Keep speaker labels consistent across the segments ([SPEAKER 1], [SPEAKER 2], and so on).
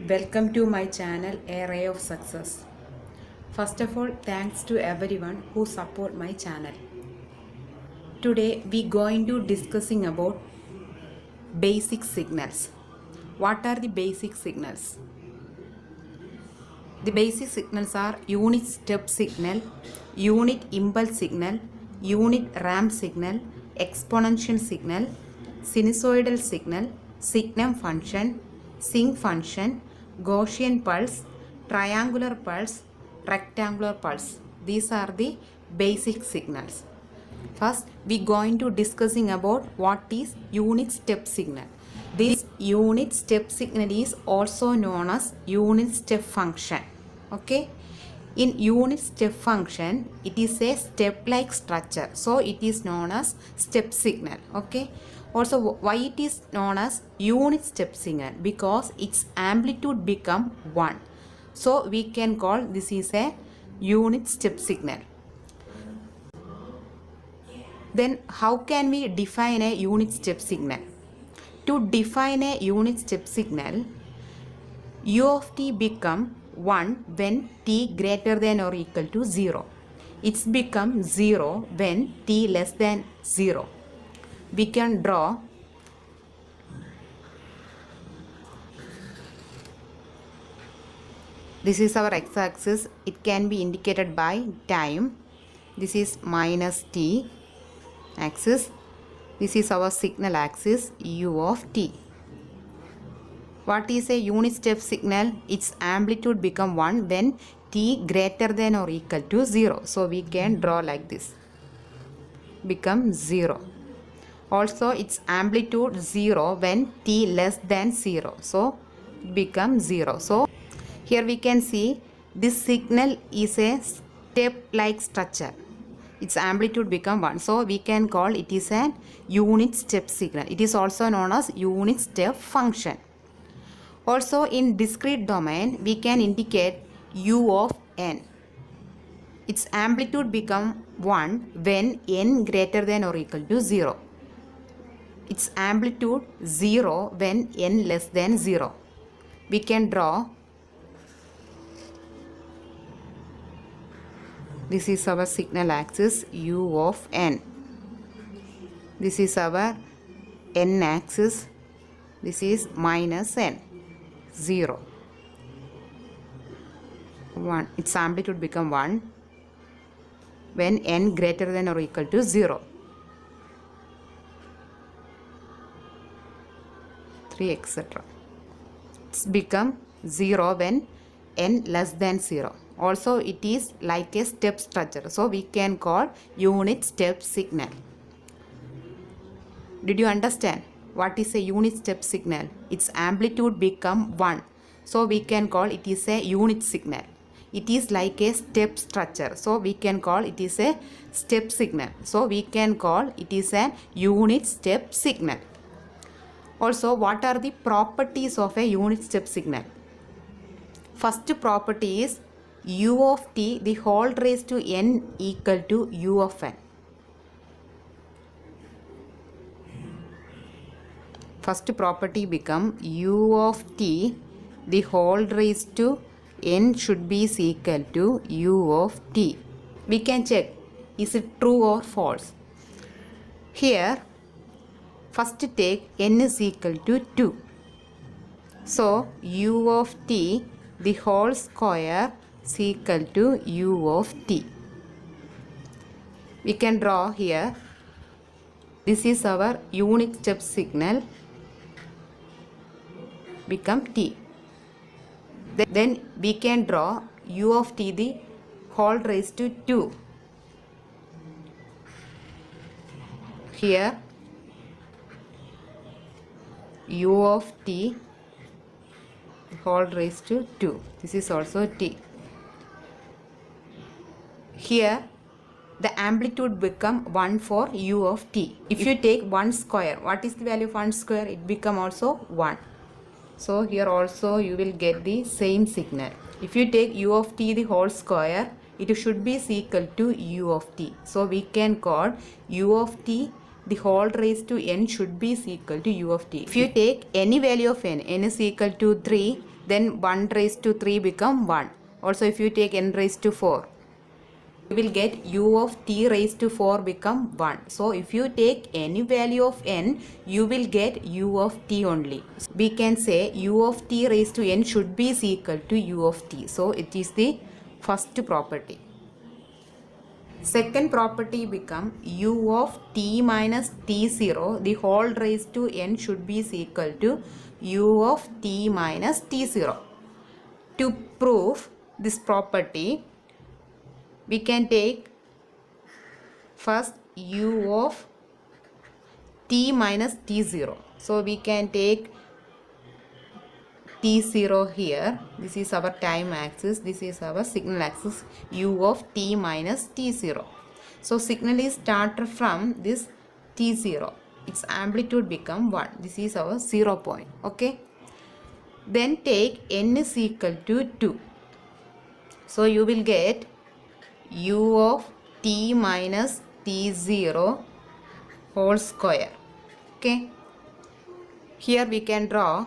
[SPEAKER 1] Welcome to my channel A Ray of Success. First of all, thanks to everyone who support my channel. Today we going to discussing about basic signals. What are the basic signals? The basic signals are unit step signal, unit impulse signal, unit ramp signal, exponential signal, sinusoidal signal, signum function, sinc function, Gaussian pulse, triangular pulse, rectangular pulse. These are the basic signals. First, we going to discussing about what is unit step signal. This unit step signal is also known as unit step function. Okay. In unit step function, it is a step-like structure. So, it is known as step signal. Okay. Also, why it is known as unit step signal? Because its amplitude become 1. So, we can call this is a unit step signal. Then, how can we define a unit step signal? To define a unit step signal, u of t become 1 when t greater than or equal to 0. It's become 0 when t less than 0. We can draw this is our x-axis. It can be indicated by time. This is minus t axis. This is our signal axis u of t. What is a unit step signal? Its amplitude become 1 when t greater than or equal to 0. So we can draw like this. Become 0. Also its amplitude 0 when t less than 0. So become 0. So here we can see this signal is a step-like structure. Its amplitude become 1. So we can call it is an unit step signal. It is also known as unit step function. Also in discrete domain, we can indicate u of n. Its amplitude become 1 when n greater than or equal to 0. Its amplitude 0 when n less than 0. We can draw. This is our signal axis u of n. This is our n axis. This is minus n. 0. 1. Its amplitude become 1 when n greater than or equal to 0. 3 etc. It's become 0 when n less than 0. Also it is like a step structure. So we can call unit step signal. Did you understand? What is a unit step signal? Its amplitude become 1. So we can call it is a unit signal. It is like a step structure. So we can call it is a step signal. So we can call it is a unit step signal. Also, what are the properties of a unit step signal? First property is u of t the whole raised to n equal to u of n. First property become u of t the whole raised to n should be equal to u of t. We can check is it true or false. Here first take n is equal to 2. So u of t the whole square is equal to u of t. We can draw here. This is our unit step signal become t. Then we can draw u of t the whole raised to 2. Here u of t whole raised to 2. This is also t. Here the amplitude become 1 for u of t. If you take 1 square, what is the value of 1 square? It become also 1. So here also you will get the same signal. If you take u of t the whole square, it should be equal to u of t. So we can call u of t the whole raised to n should be equal to u of t. If you take any value of n is equal to 3, then 1 raised to 3 become 1. Also if you take n raised to 4, you will get u of t raised to 4 become 1. So if you take any value of n, you will get u of t only. We can say u of t raised to n should be is equal to u of t. So it is the first property. Second property become u of t minus t0 the whole raised to n should be is equal to u of t minus t0. To prove this property, we can take first u of t minus t0. So we can take t0 here. This is our time axis. This is our signal axis. U of t minus t0. So signal is started from this t0. Its amplitude become 1. This is our 0 point. Okay. Then take n is equal to 2. So you will get u of t minus t0 whole square. Okay. Here we can draw.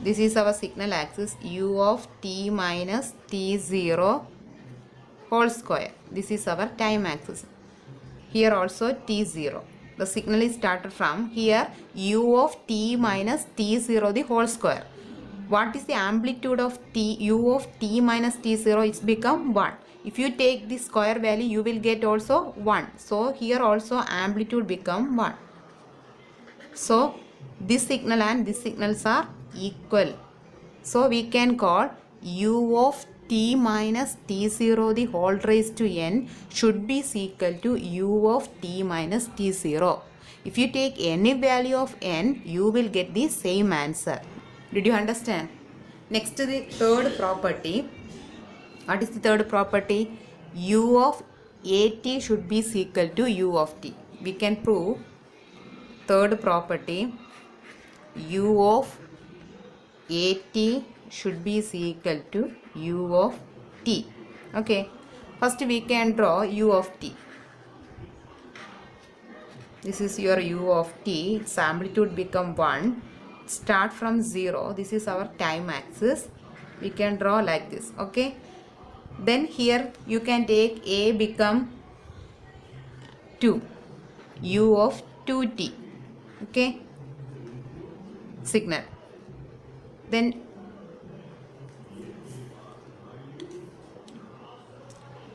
[SPEAKER 1] This is our signal axis, u of t minus t0 whole square. This is our time axis. Here also t0. The signal is started from here u of t minus t0 the whole square. What is the amplitude of t? U of t minus t0 it's become 1. If you take the square value, you will get also 1. So here also amplitude become 1. So this signal and this signals are equal. So we can call u of t minus t0 the whole raised to n should be equal to u of t minus t0. If you take any value of n, you will get the same answer. Did you understand? Next to the third property. What is the third property? U of at should be equal to u of t. We can prove third property. U of at should be equal to u of t. Okay. First we can draw u of t. This is your u of t. Its amplitude become 1. Start from 0. This is our time axis. We can draw like this. Okay. Then here you can take a become 2. U of 2t. Okay. Signal. Then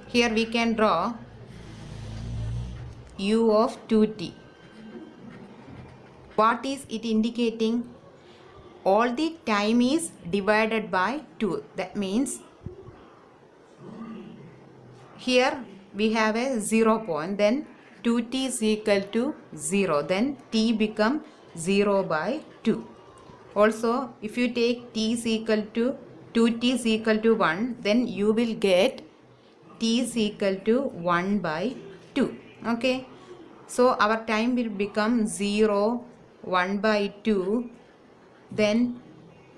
[SPEAKER 1] here we can draw u of 2t. What is it indicating? All the time is divided by 2. That means here we have a 0 point, then 2t is equal to 0, then t become 0 by 2. Also if you take t is equal to 2t is equal to 1, then you will get t is equal to 1 by 2. Okay. So our time will become 0, 1 by 2, then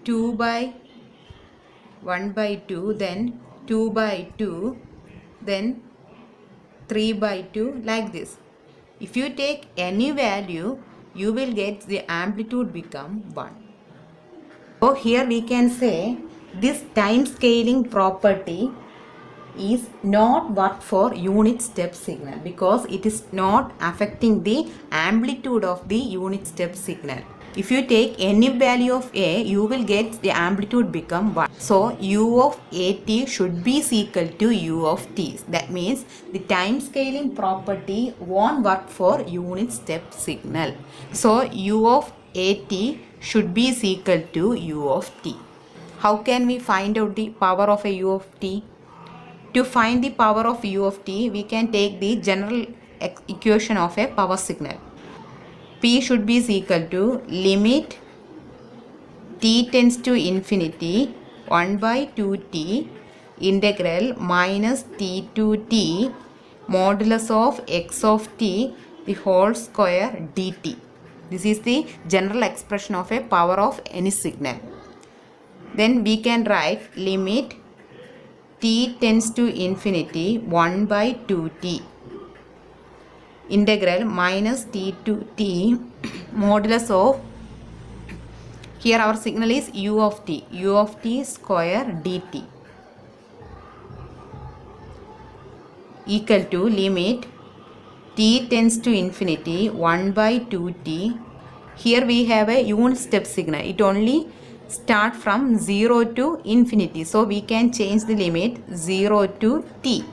[SPEAKER 1] 2 by 1 by 2, then 2 by 2, then 3 by 2, like this. If you take any value, you will get the amplitude become 1. So here we can say this time scaling property is not work for unit step signal because it is not affecting the amplitude of the unit step signal. If you take any value of a, you will get the amplitude become 1. So u of at should be equal to u of t. That means the time scaling property won't work for unit step signal. So u of at should be equal to u of t. How can we find out the power of a u of t? To find the power of u of t, we can take the general equation of a power signal. P should be equal to limit t tends to infinity 1 by 2t integral minus t to t modulus of x of t the whole square dt. This is the general expression of a power of any signal. Then we can write limit t tends to infinity 1 by 2t integral minus t to t modulus of Here our signal is u of t square dt equal to limit t tends to infinity 1 by 2t. Here we have a unit step signal. It only start from 0 to infinity. So we can change the limit 0 to t.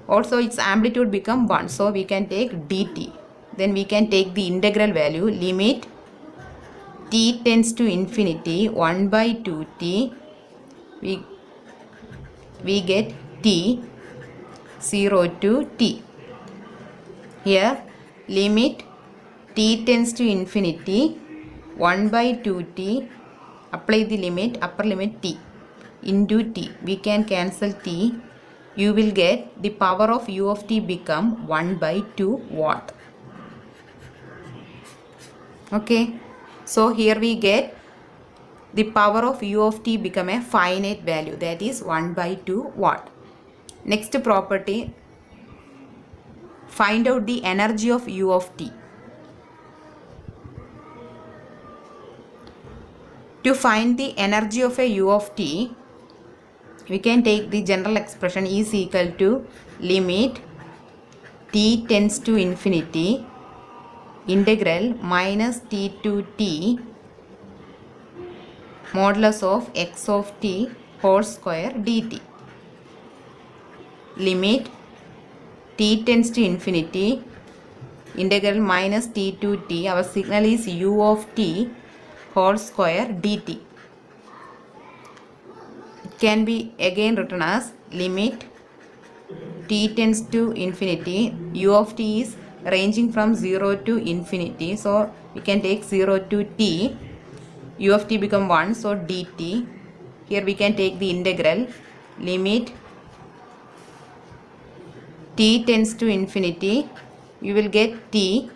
[SPEAKER 1] Also its amplitude become 1. So we can take dt. Then we can take the integral value limit t tends to infinity 1 by 2t. We get t 0 to t. Here limit t tends to infinity 1 by 2t. Apply the limit, upper limit t into t. We can cancel t. You will get the power of u of t become 1 by 2 watt. Okay. So here we get the power of u of t become a finite value, that is 1 by 2 watt. Next property, find out the energy of u of t. To find the energy of a u of t, we can take the general expression is equal to limit t tends to infinity integral minus t to t modulus of x of t whole square dt. Limit t tends to infinity integral minus t to t. Our signal is u of t whole square dt. It can be again written as limit t tends to infinity. U of t is ranging from 0 to infinity. So we can take 0 to t. U of t become 1. So dt. Here we can take the integral limit t tends to infinity. You will get t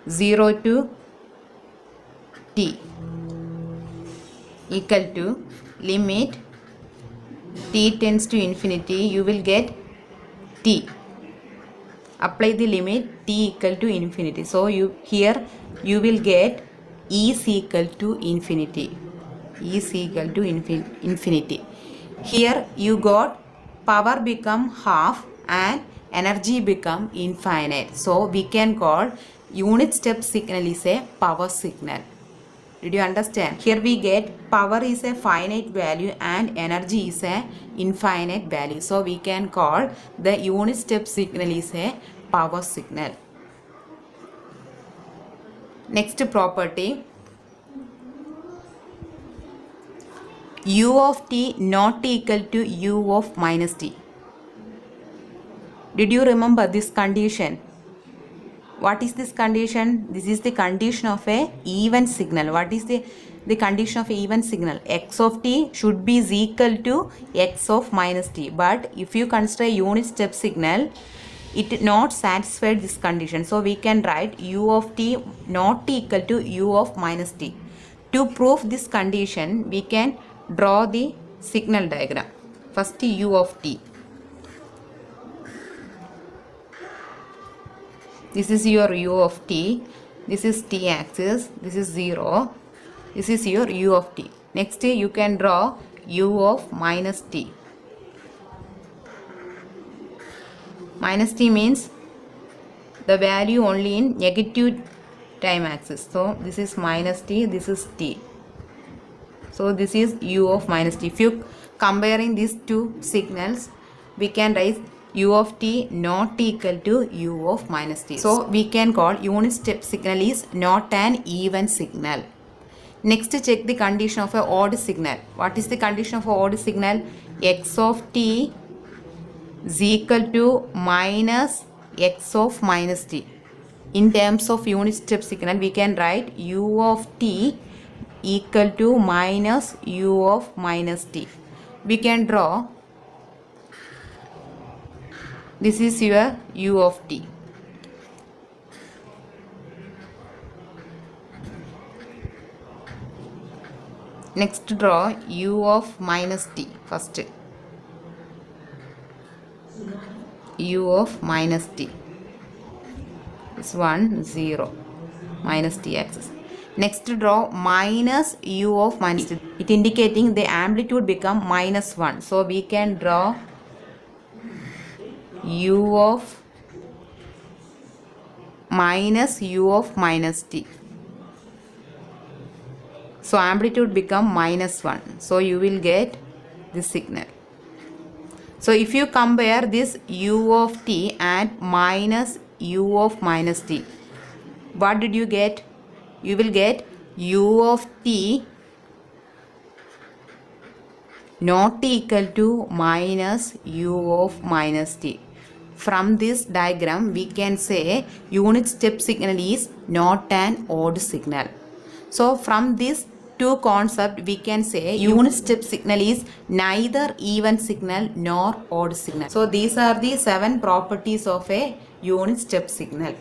[SPEAKER 1] 0 to t equal to limit t tends to infinity. You will get t. Apply the limit t equal to infinity. So here you will get e is equal to infinity. E is equal to infinity. Here you got power become half and energy become infinite. So we can call unit step signal is a power signal. Did you understand? Here we get power is a finite value and energy is a infinite value. So we can call the unit step signal is a power signal. Next property, u of t not equal to u of minus t. Did you remember this condition? What is this condition? This is the condition of a even signal. What is the condition of a even signal? X of t should be is equal to x of minus t. But if you consider a unit step signal, it not satisfied this condition. So we can write u of t not equal to u of minus t. To prove this condition, we can draw the signal diagram. First u of t. This is your u of t. This is t axis. This is 0. This is your u of t. Next you can draw u of minus t. Minus t means the value only in negative time axis. So this is minus t, this is t. So this is u of minus t. If you comparing these two signals, we can write u of t not equal to u of minus t. So we can call unit step signal is not an even signal. Next check the condition of a odd signal. What is the condition of a odd signal? X of t is equal to minus x of minus t. In terms of unit step signal, we can write u of t equal to minus u of minus t. We can draw, this is your u of t. Next draw u of minus t first. U of minus t. This one 0 minus t axis. Next draw minus u of minus t. It indicating the amplitude become minus 1. So we can draw u of minus t. So amplitude become minus 1. So you will get this signal. So if you compare this u of t and minus u of minus t, what did you get? You will get u of t not equal to minus u of minus t. From this diagram we can say unit step signal is not an odd signal. So from this two concept we can say unit step signal is neither even signal nor odd signal. So these are the 7 properties of a unit step signal.